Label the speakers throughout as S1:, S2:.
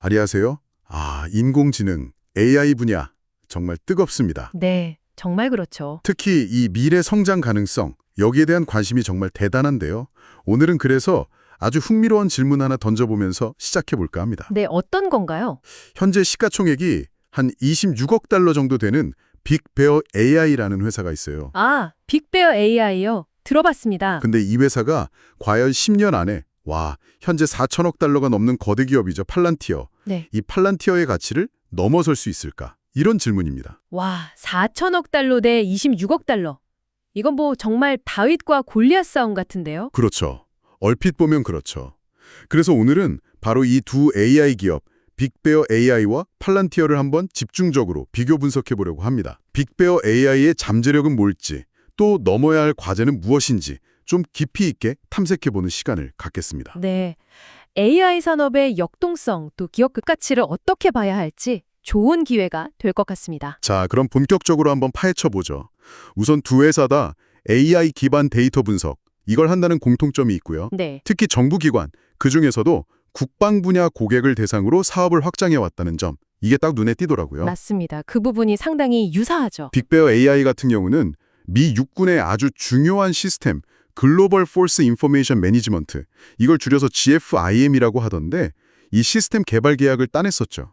S1: 안녕하세요. 인공지능, AI 분야 정말 뜨겁습니다.
S2: 네, 정말 그렇죠.
S1: 특히 이 미래 성장 가능성, 여기에 대한 관심이 정말 대단한데요. 오늘은 그래서 아주 흥미로운 질문 하나 던져보면서 시작해볼까 합니다.
S2: 네, 어떤 건가요?
S1: 현재 시가총액이 한 26억 달러 정도 되는 빅베어 AI라는 회사가 있어요.
S2: 빅베어 AI요. 들어봤습니다.
S1: 근데 이 회사가 과연 10년 안에 현재 4천억 달러가 넘는 거대 기업이죠. 팔란티어.
S2: 네.
S1: 이 팔란티어의 가치를 넘어설 수 있을까? 이런 질문입니다.
S2: 4천억 달러 대 26억 달러. 이건 뭐 정말 다윗과 골리앗 싸움 같은데요?
S1: 그렇죠. 얼핏 보면 그렇죠. 그래서 오늘은 바로 이 두 AI 기업, 빅베어 AI와 팔란티어를 한번 집중적으로 비교 분석해 보려고 합니다. 빅베어 AI의 잠재력은 뭘지, 또 넘어야 할 과제는 무엇인지 좀 깊이 있게 탐색해보는 시간을 갖겠습니다.
S2: 네. AI 산업의 역동성, 또 기업 가치를 어떻게 봐야 할지 좋은 기회가 될 것 같습니다.
S1: 자, 그럼 본격적으로 한번 파헤쳐보죠. 우선 두 회사 다 AI 기반 데이터 분석, 이걸 한다는 공통점이 있고요.
S2: 네.
S1: 특히 정부기관, 그중에서도 국방 분야 고객을 대상으로 사업을 확장해왔다는 점, 이게 딱 눈에 띄더라고요.
S2: 맞습니다. 그 부분이 상당히 유사하죠.
S1: 빅베어 AI 같은 경우는 미 육군의 아주 중요한 시스템, 글로벌 포스 인포메이션 매니지먼트, 이걸 줄여서 GFIM이라고 하던데 이 시스템 개발 계약을 따냈었죠.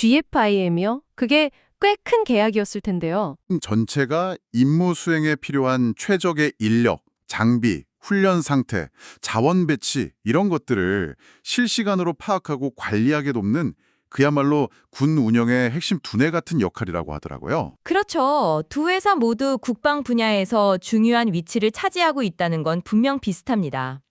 S2: GFIM이요? 그게 꽤 큰 계약이었을 텐데요.
S3: 전체가 임무 수행에 필요한 최적의 인력, 장비, 훈련 상태, 자원 배치 이런 것들을 실시간으로 파악하고 관리하게 돕는 그야말로 군 운영의 핵심 두뇌 같은 역할이라고 하더라고요.
S4: 그렇죠. 두 회사 모두 국방 분야에서 중요한 위치를 차지하고 있다는 건 분명 비슷합니다.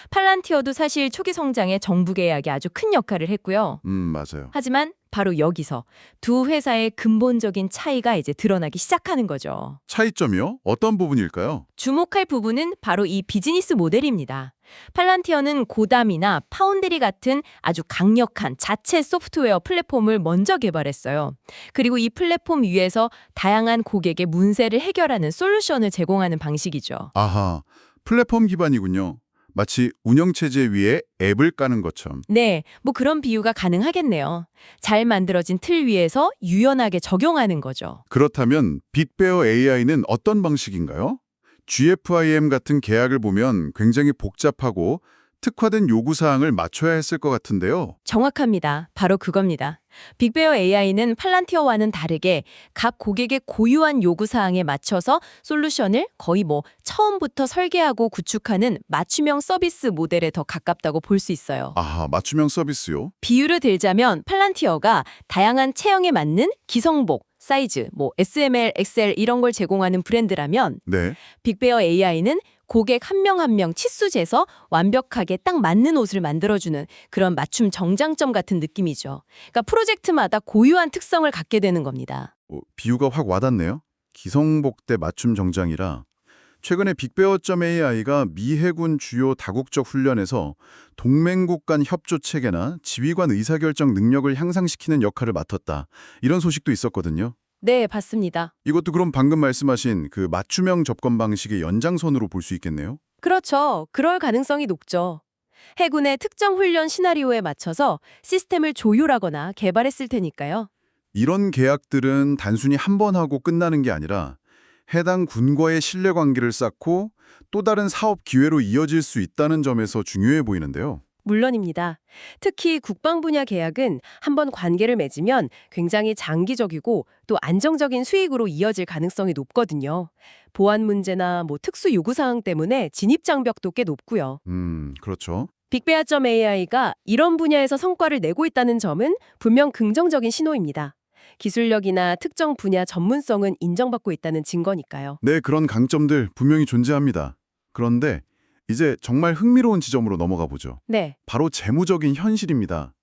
S4: 팔란티어도 사실 초기 성장에 정부 계약이 아주 큰 역할을 했고요.
S3: 맞아요.
S4: 하지만 바로 여기서 두 회사의 근본적인 차이가 이제 드러나기 시작하는 거죠.
S3: 차이점이요? 어떤 부분일까요?
S4: 주목할 부분은 바로 이 비즈니스 모델입니다. 팔란티어는 고담이나 파운드리 같은 아주 강력한 자체 소프트웨어 플랫폼을 먼저 개발했어요. 그리고 이 플랫폼 위에서 다양한 고객의 문제를 해결하는 솔루션을 제공하는 방식이죠.
S3: 아하, 플랫폼 기반이군요. 마치 운영체제 위에 앱을 까는 것처럼.
S4: 네, 뭐 그런 비유가 가능하겠네요. 잘 만들어진 틀 위에서 유연하게 적용하는 거죠.
S3: 그렇다면 빅베어 AI는 어떤 방식인가요? GFIM 같은 계약을 보면 굉장히 복잡하고 특화된 요구사항을 맞춰야 했을 것 같은데요.
S4: 정확합니다. 바로 그겁니다. 빅베어 AI는 팔란티어와는 다르게 각 고객의 고유한 요구사항에 맞춰서 솔루션을 거의 처음부터 설계하고 구축하는 맞춤형 서비스 모델에 더 가깝다고 볼 수 있어요.
S3: 아하, 맞춤형 서비스요?
S4: 비유를 들자면 팔란티어가 다양한 체형에 맞는 기성복, 사이즈, SML, XL 이런 걸 제공하는 브랜드라면
S3: 네.
S4: 빅베어 AI는 고객 한 명 한 명 치수 재서 완벽하게 딱 맞는 옷을 만들어주는 그런 맞춤 정장점 같은 느낌이죠. 그러니까 프로젝트마다 고유한 특성을 갖게 되는 겁니다.
S3: 비유가 확 와닿네요. 기성복대 맞춤 정장이라 최근에 빅베어.AI가 미 해군 주요 다국적 훈련에서 동맹국 간 협조 체계나 지휘관 의사결정 능력을 향상시키는 역할을 맡았다. 이런 소식도 있었거든요.
S4: 네, 봤습니다.
S3: 이것도 그럼 방금 말씀하신 그 맞춤형 접근 방식의 연장선으로 볼 수 있겠네요.
S4: 그렇죠. 그럴 가능성이 높죠. 해군의 특정 훈련 시나리오에 맞춰서 시스템을 조율하거나 개발했을 테니까요.
S3: 이런 계약들은 단순히 한 번 하고 끝나는 게 아니라 해당 군과의 신뢰관계를 쌓고 또 다른 사업 기회로 이어질 수 있다는 점에서 중요해 보이는데요.
S2: 물론입니다. 특히 국방 분야 계약은 한번 관계를 맺으면 굉장히 장기적이고 또 안정적인 수익으로 이어질 가능성이 높거든요. 보안 문제나 특수 요구사항 때문에 진입 장벽도 꽤 높고요.
S3: 그렇죠.
S2: 빅베어.AI가 이런 분야에서 성과를 내고 있다는 점은 분명 긍정적인 신호입니다. 기술력이나 특정 분야 전문성은 인정받고 있다는 증거니까요.
S3: 네, 그런 강점들 분명히 존재합니다. 그런데 이제 정말 흥미로운 지점으로 넘어가 보죠.
S2: 네.
S3: 바로 재무적인 현실입니다.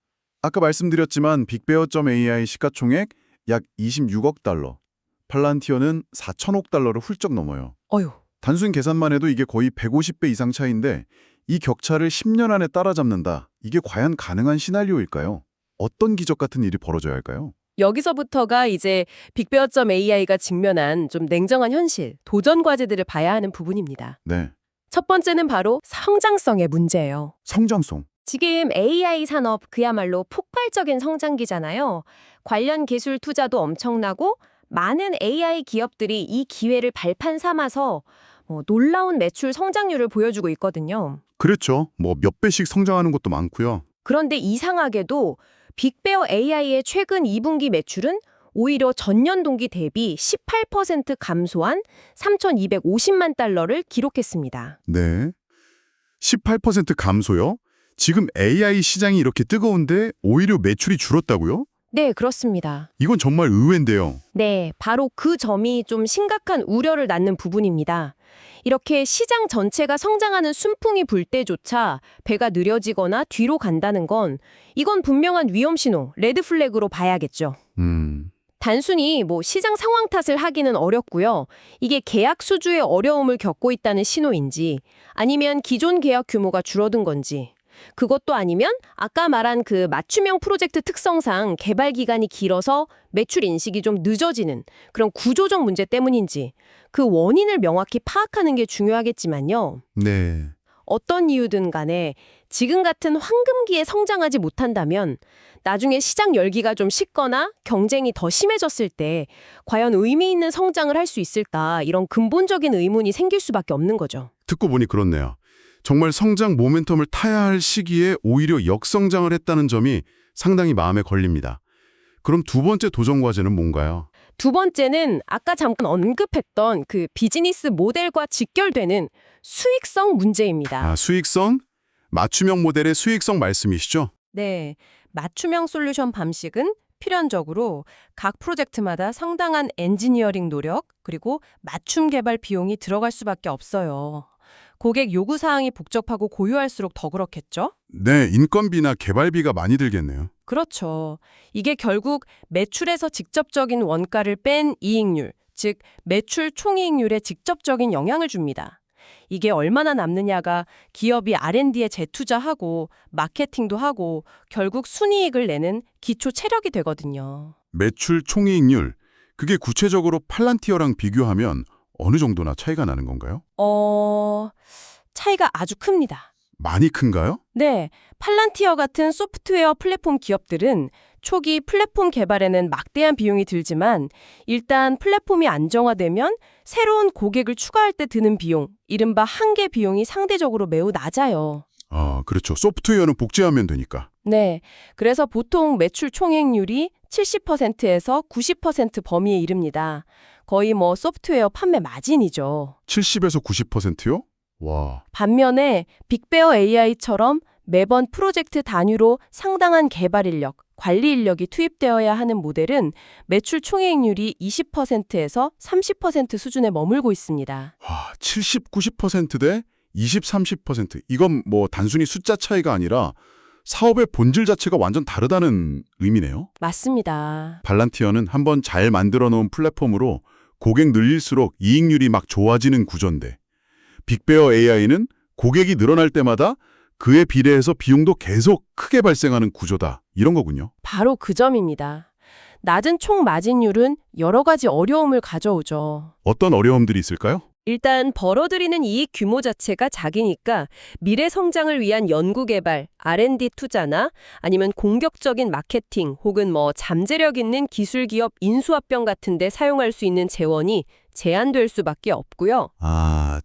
S3: 아까 말씀드렸지만 빅베어.AI 시가총액 약 26억 달러, 팔란티어는 4천억 달러를 훌쩍 넘어요.
S2: 어휴.
S3: 단순 계산만 해도 이게 거의 150배 이상 차이인데 이 격차를 10년 안에 따라잡는다. 이게 과연 가능한 시나리오일까요? 어떤 기적 같은 일이 벌어져야 할까요?
S2: 여기서부터가 이제 빅베어.AI가 직면한 좀 냉정한 현실, 도전 과제들을 봐야 하는 부분입니다.
S3: 네,
S2: 첫 번째는 바로 성장성의 문제예요.
S3: 성장성.
S5: 지금 AI 산업 그야말로 폭발적인 성장기잖아요. 관련 기술 투자도 엄청나고 많은 AI 기업들이 이 기회를 발판 삼아서 놀라운 매출 성장률을 보여주고 있거든요.
S1: 그렇죠. 뭐 몇 배씩 성장하는 것도 많고요.
S5: 그런데 이상하게도 빅베어 AI의 최근 2분기 매출은 오히려 전년 동기 대비 18% 감소한 3,250만 달러를 기록했습니다.
S1: 네. 18% 감소요? 지금 AI 시장이 이렇게 뜨거운데 오히려 매출이 줄었다고요?
S5: 네, 그렇습니다.
S1: 이건 정말 의외인데요.
S5: 네, 바로 그 점이 좀 심각한 우려를 낳는 부분입니다. 이렇게 시장 전체가 성장하는 순풍이 불 때조차 배가 느려지거나 뒤로 간다는 건 이건 분명한 위험 신호, 레드 플래그로 봐야겠죠. 단순히 시장 상황 탓을 하기는 어렵고요. 이게 계약 수주의 어려움을 겪고 있다는 신호인지 아니면 기존 계약 규모가 줄어든 건지 그것도 아니면 아까 말한 그 맞춤형 프로젝트 특성상 개발 기간이 길어서 매출 인식이 좀 늦어지는 그런 구조적 문제 때문인지 그 원인을 명확히 파악하는 게 중요하겠지만요.
S1: 네.
S5: 어떤 이유든 간에 지금 같은 황금기에 성장하지 못한다면 나중에 시장 열기가 좀 식거나 경쟁이 더 심해졌을 때 과연 의미 있는 성장을 할 수 있을까 이런 근본적인 의문이 생길 수밖에 없는 거죠.
S1: 듣고 보니 그렇네요. 정말 성장 모멘텀을 타야 할 시기에 오히려 역성장을 했다는 점이 상당히 마음에 걸립니다. 그럼 두 번째 도전 과제는 뭔가요?
S5: 두 번째는 아까 잠깐 언급했던 그 비즈니스 모델과 직결되는 수익성 문제입니다.
S1: 수익성? 맞춤형 모델의 수익성 말씀이시죠?
S2: 네, 맞춤형 솔루션 방식은 필연적으로 각 프로젝트마다 상당한 엔지니어링 노력 그리고 맞춤 개발 비용이 들어갈 수밖에 없어요. 고객 요구사항이 복잡하고 고유할수록 더 그렇겠죠?
S1: 네, 인건비나 개발비가 많이 들겠네요.
S2: 그렇죠. 이게 결국 매출에서 직접적인 원가를 뺀 이익률, 즉 매출 총이익률에 직접적인 영향을 줍니다. 이게 얼마나 남느냐가 기업이 R&D에 재투자하고 마케팅도 하고 결국 순이익을 내는 기초 체력이 되거든요.
S1: 매출 총이익률, 그게 구체적으로 팔란티어랑 비교하면 어느 정도나 차이가 나는 건가요?
S2: 차이가 아주 큽니다.
S1: 많이 큰가요?
S2: 네, 팔란티어 같은 소프트웨어 플랫폼 기업들은 초기 플랫폼 개발에는 막대한 비용이 들지만 일단 플랫폼이 안정화되면 새로운 고객을 추가할 때 드는 비용, 이른바 한계 비용이 상대적으로 매우 낮아요.
S1: 그렇죠. 소프트웨어는 복제하면 되니까.
S2: 네, 그래서 보통 매출 총이익률이 70%에서 90% 범위에 이릅니다. 거의 소프트웨어 판매 마진이죠.
S1: 70에서 90%요? 와.
S2: 반면에 빅베어 AI처럼 매번 프로젝트 단위로 상당한 개발 인력, 관리 인력이 투입되어야 하는 모델은 매출 총이익률이 20%에서 30% 수준에 머물고 있습니다.
S1: 와, 70, 90%대 20, 30%. 이건 단순히 숫자 차이가 아니라 사업의 본질 자체가 완전 다르다는 의미네요.
S2: 맞습니다.
S1: 팔란티어는 한번 잘 만들어 놓은 플랫폼으로 고객 늘릴수록 이익률이 막 좋아지는 구조인데 빅베어 AI는 고객이 늘어날 때마다 그에 비례해서 비용도 계속 크게 발생하는 구조다. 이런 거군요.
S2: 바로 그 점입니다. 낮은 총 마진율은 여러 가지 어려움을 가져오죠.
S1: 어떤 어려움들이 있을까요?
S5: 일단 벌어들이는 이익 규모 자체가 작으니까 미래 성장을 위한 연구개발, R&D 투자나 아니면 공격적인 마케팅 혹은 잠재력 있는 기술 기업 인수합병 같은 데 사용할 수 있는 재원이 제한될 수밖에 없고요.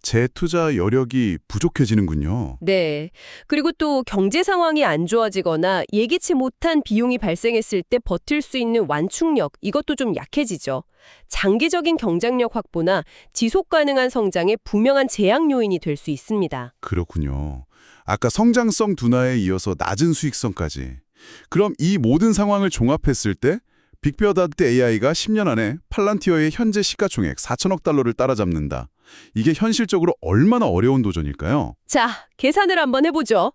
S1: 재투자 여력이 부족해지는군요.
S5: 네. 그리고 또 경제 상황이 안 좋아지거나 예기치 못한 비용이 발생했을 때 버틸 수 있는 완충력, 이것도 좀 약해지죠. 장기적인 경쟁력 확보나 지속 가능한 성장에 분명한 제약 요인이 될 수 있습니다.
S1: 그렇군요. 아까 성장성 둔화에 이어서 낮은 수익성까지. 그럼 이 모든 상황을 종합했을 때 빅베어 AI가 10년 안에 팔란티어의 현재 시가총액 4천억 달러를 따라잡는다. 이게 현실적으로 얼마나 어려운 도전일까요?
S5: 자, 계산을 한번 해보죠.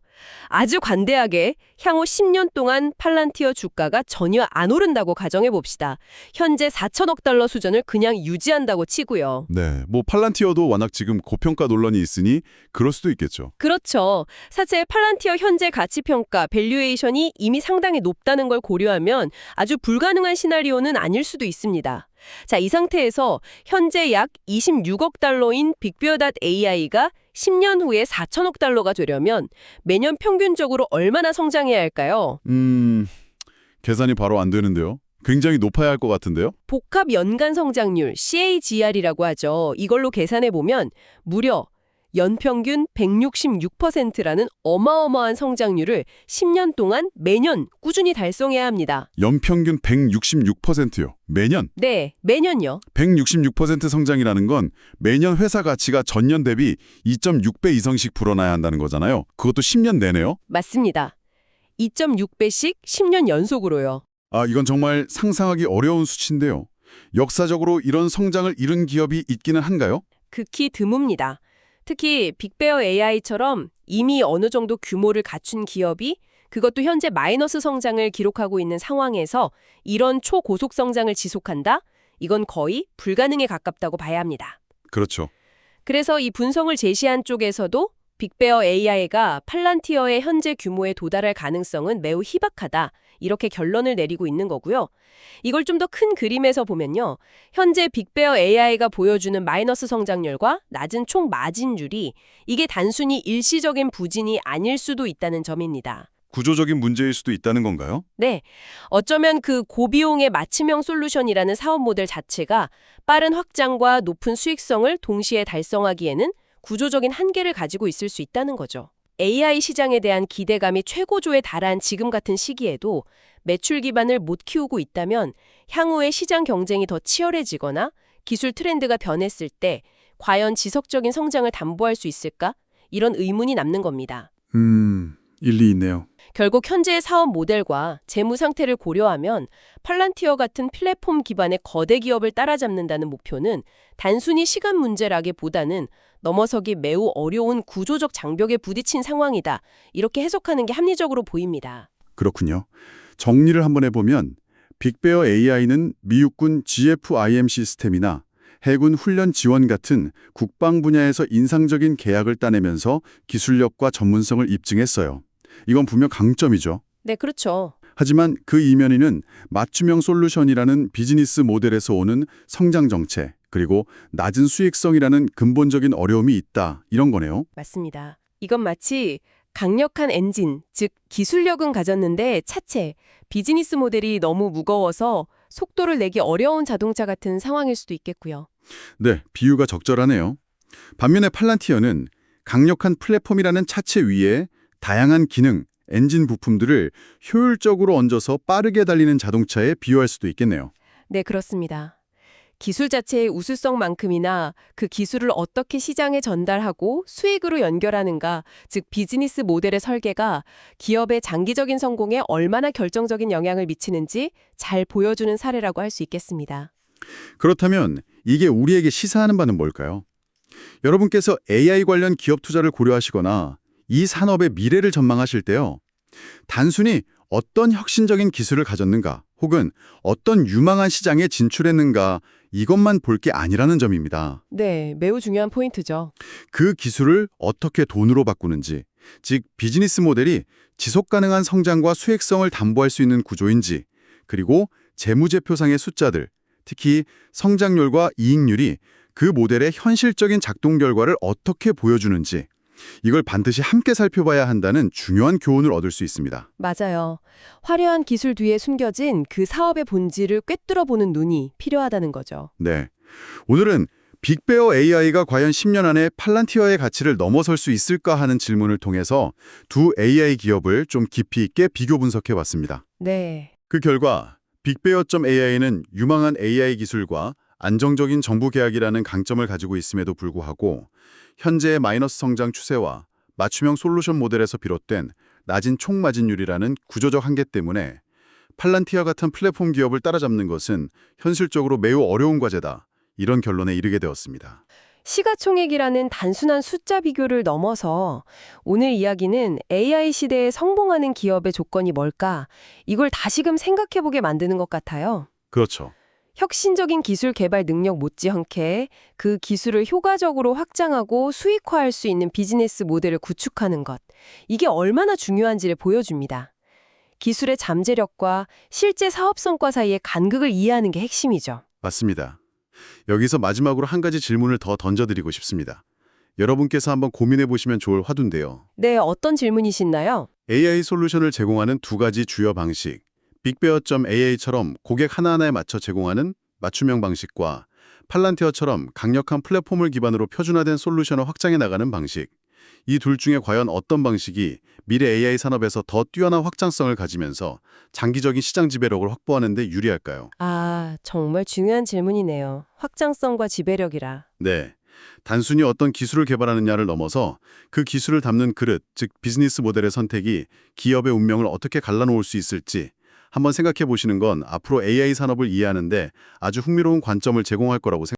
S5: 아주 관대하게 향후 10년 동안 팔란티어 주가가 전혀 안 오른다고 가정해봅시다. 현재 4천억 달러 수준을 그냥 유지한다고 치고요.
S1: 네, 팔란티어도 워낙 지금 고평가 논란이 있으니 그럴 수도 있겠죠.
S5: 그렇죠. 사실 팔란티어 현재 가치평가, 밸류에이션이 이미 상당히 높다는 걸 고려하면 아주 불가능한 시나리오는 아닐 수도 있습니다. 자, 이 상태에서 현재 약 26억 달러인 빅베어 AI가
S2: 10년 후에 4천억 달러가 되려면 매년 평균적으로 얼마나 성장해야 할까요?
S1: 계산이 바로 안 되는데요. 굉장히 높아야 할 것 같은데요.
S2: 복합 연간 성장률 CAGR이라고 하죠. 이걸로 계산해 보면 무려 연평균 166%라는 어마어마한 성장률을 10년 동안 매년 꾸준히 달성해야 합니다.
S1: 연평균 166%요. 매년.
S2: 네, 매년요.
S1: 166% 성장이라는 건 매년 회사 가치가 전년 대비 2.6배 이상씩 불어나야 한다는 거잖아요. 그것도 10년 내내요?
S2: 맞습니다. 2.6배씩 10년 연속으로요.
S1: 이건 정말 상상하기 어려운 수치인데요. 역사적으로 이런 성장을 이룬 기업이 있기는 한가요?
S2: 극히 드뭅니다. 특히 빅베어 AI처럼 이미 어느 정도 규모를 갖춘 기업이 그것도 현재 마이너스 성장을 기록하고 있는 상황에서 이런 초고속 성장을 지속한다? 이건 거의 불가능에 가깝다고 봐야 합니다.
S1: 그렇죠.
S2: 그래서 이 분석을 제시한 쪽에서도 빅베어 AI가 팔란티어의 현재 규모에 도달할 가능성은 매우 희박하다. 이렇게 결론을 내리고 있는 거고요. 이걸 좀 더 큰 그림에서 보면요. 현재 빅베어 AI가 보여주는 마이너스 성장률과 낮은 총 마진율이 이게 단순히 일시적인 부진이 아닐 수도 있다는 점입니다.
S1: 구조적인 문제일 수도 있다는 건가요?
S2: 네. 어쩌면 그 고비용의 맞춤형 솔루션이라는 사업 모델 자체가 빠른 확장과 높은 수익성을 동시에 달성하기에는 구조적인 한계를 가지고 있을 수 있다는 거죠. AI 시장에 대한 기대감이 최고조에 달한 지금 같은 시기에도 매출 기반을 못 키우고 있다면 향후에 시장 경쟁이 더 치열해지거나 기술 트렌드가 변했을 때 과연 지속적인 성장을 담보할 수 있을까? 이런 의문이 남는 겁니다.
S1: 일리 있네요.
S2: 결국 현재의 사업 모델과 재무 상태를 고려하면 팔란티어 같은 플랫폼 기반의 거대 기업을 따라잡는다는 목표는 단순히 시간 문제라기보다는 넘어서기 매우 어려운 구조적 장벽에 부딪힌 상황이다. 이렇게 해석하는 게 합리적으로 보입니다.
S1: 그렇군요. 정리를 한번 해보면 빅베어 AI는 미육군 GFIM 시스템이나 해군 훈련 지원 같은 국방 분야에서 인상적인 계약을 따내면서 기술력과 전문성을 입증했어요. 이건 분명 강점이죠.
S2: 네, 그렇죠.
S1: 하지만 그 이면에는 맞춤형 솔루션이라는 비즈니스 모델에서 오는 성장 정체, 그리고 낮은 수익성이라는 근본적인 어려움이 있다. 이런 거네요.
S2: 맞습니다. 이건 마치 강력한 엔진, 즉 기술력은 가졌는데 차체, 비즈니스 모델이 너무 무거워서 속도를 내기 어려운 자동차 같은 상황일 수도 있겠고요.
S1: 네, 비유가 적절하네요. 반면에 팔란티어는 강력한 플랫폼이라는 차체 위에 다양한 기능, 엔진 부품들을 효율적으로 얹어서 빠르게 달리는 자동차에 비유할 수도 있겠네요.
S2: 네, 그렇습니다. 기술 자체의 우수성만큼이나 그 기술을 어떻게 시장에 전달하고 수익으로 연결하는가, 즉 비즈니스 모델의 설계가 기업의 장기적인 성공에 얼마나 결정적인 영향을 미치는지 잘 보여주는 사례라고 할 수 있겠습니다.
S1: 그렇다면 이게 우리에게 시사하는 바는 뭘까요? 여러분께서 AI 관련 기업 투자를 고려하시거나 이 산업의 미래를 전망하실 때요. 단순히 어떤 혁신적인 기술을 가졌는가 혹은 어떤 유망한 시장에 진출했는가 이것만 볼 게 아니라는 점입니다.
S2: 네, 매우 중요한 포인트죠.
S1: 그 기술을 어떻게 돈으로 바꾸는지, 즉 비즈니스 모델이 지속 가능한 성장과 수익성을 담보할 수 있는 구조인지, 그리고 재무제표상의 숫자들, 특히 성장률과 이익률이 그 모델의 현실적인 작동 결과를 어떻게 보여주는지 이걸 반드시 함께 살펴봐야 한다는 중요한 교훈을 얻을 수 있습니다.
S2: 맞아요. 화려한 기술 뒤에 숨겨진 그 사업의 본질을 꿰뚫어보는 눈이 필요하다는 거죠.
S1: 네, 오늘은 빅베어 AI가 과연 10년 안에 팔란티어의 가치를 넘어설 수 있을까 하는 질문을 통해서 두 AI 기업을 좀 깊이 있게 비교 분석해봤습니다.
S2: 네.
S1: 그 결과 빅베어.AI는 유망한 AI 기술과 안정적인 정부 계약이라는 강점을 가지고 있음에도 불구하고 현재의 마이너스 성장 추세와 맞춤형 솔루션 모델에서 비롯된 낮은 총 마진율이라는 구조적 한계 때문에 팔란티어 같은 플랫폼 기업을 따라잡는 것은 현실적으로 매우 어려운 과제다. 이런 결론에 이르게 되었습니다.
S2: 시가총액이라는 단순한 숫자 비교를 넘어서 오늘 이야기는 AI 시대에 성공하는 기업의 조건이 뭘까? 이걸 다시금 생각해보게 만드는 것 같아요.
S1: 그렇죠.
S2: 혁신적인 기술 개발 능력 못지않게 그 기술을 효과적으로 확장하고 수익화할 수 있는 비즈니스 모델을 구축하는 것. 이게 얼마나 중요한지를 보여줍니다. 기술의 잠재력과 실제 사업 성과 사이의 간극을 이해하는 게 핵심이죠.
S1: 맞습니다. 여기서 마지막으로 한 가지 질문을 더 던져드리고 싶습니다. 여러분께서 한번 고민해 보시면 좋을 화두인데요.
S5: 네, 어떤 질문이신가요?
S1: AI 솔루션을 제공하는 두 가지 주요 방식, 빅베어.ai처럼 고객 하나하나에 맞춰 제공하는 맞춤형 방식과 팔란티어처럼 강력한 플랫폼을 기반으로 표준화된 솔루션을 확장해 나가는 방식. 이 둘 중에 과연 어떤 방식이 미래 AI 산업에서 더 뛰어난 확장성을 가지면서 장기적인 시장 지배력을 확보하는 데 유리할까요?
S5: 아, 정말 중요한 질문이네요. 확장성과 지배력이라.
S1: 네. 단순히 어떤 기술을 개발하느냐를 넘어서 그 기술을 담는 그릇, 즉 비즈니스 모델의 선택이 기업의 운명을 어떻게 갈라놓을 수 있을지 한번 생각해 보시는 건 앞으로 AI 산업을 이해하는데 아주 흥미로운 관점을 제공할 거라고 생각합니다.